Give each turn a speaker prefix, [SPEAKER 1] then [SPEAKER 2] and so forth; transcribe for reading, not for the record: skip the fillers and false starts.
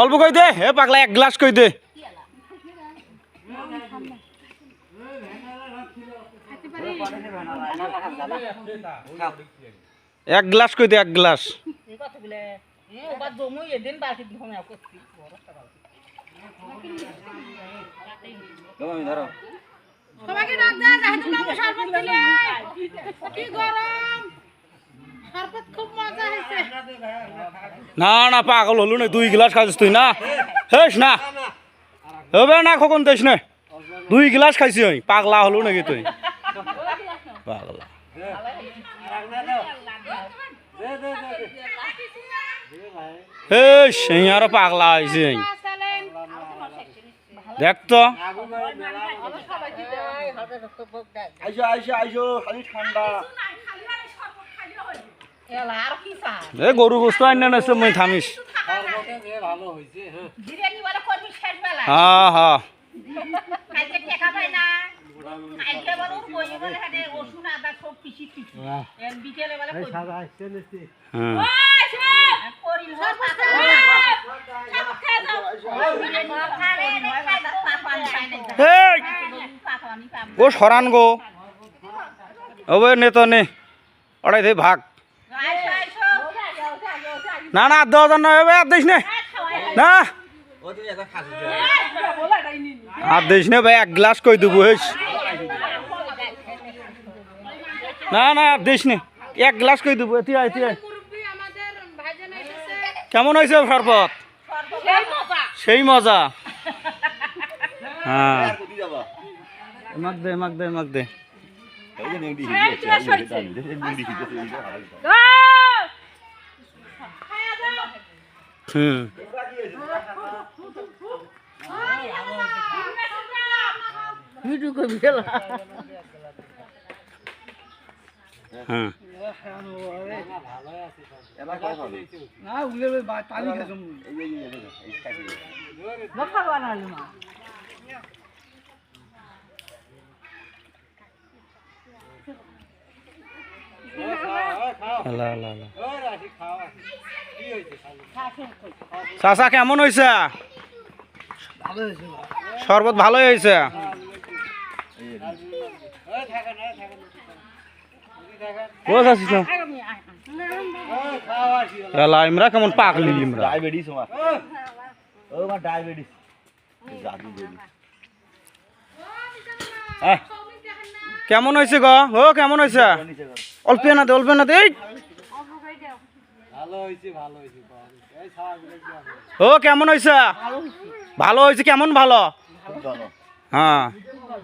[SPEAKER 1] অল্প কই দে হে পাগলা, এক গ্লাস কই দে। এক গ্লাস কই দে, এক গ্লাস। না না পাগল হলু না, 2 গ্লাস খাইছিস তুই না, হেস না হবে না, কখন দেশ না, 2 গ্লাস খাইছি ওই, পাগলা হলু নাকি তুই? পাগলা হেস আরো পাগলা হয়েছে, দেখ তো গরু বস্তু আইন না, মই থামিস। হ্যাঁ হ্যাঁ ও সরান গো ওবে নে তো নে, ওটাই দে ভাগ। না না 10,000 নয়, আর দিস নে না, আর দিস নে ভাই, 1 গ্লাস কই দেবো হেস। না না দিস নে, 1 গ্লাস কই দেবো। তুই আয়, তুই আয়। কেমন হয়েছে শরবত? সেই মজা। হ্যাঁ মাগ দে, মাগ দে, মাগ দে। হুম হ্যাঁ চাচা কেমন হয়েছে? শরবত ভালোই হয়েছে। ইমরা কেমন পাকলি, ইমরা কেমন হয়েছে গো? ও কেমন হয়েছে? অল্প না দে, অল্প না দে। ও কেমন হয়েছে? ভালো হয়েছে। কেমন ভালো? হ্যাঁ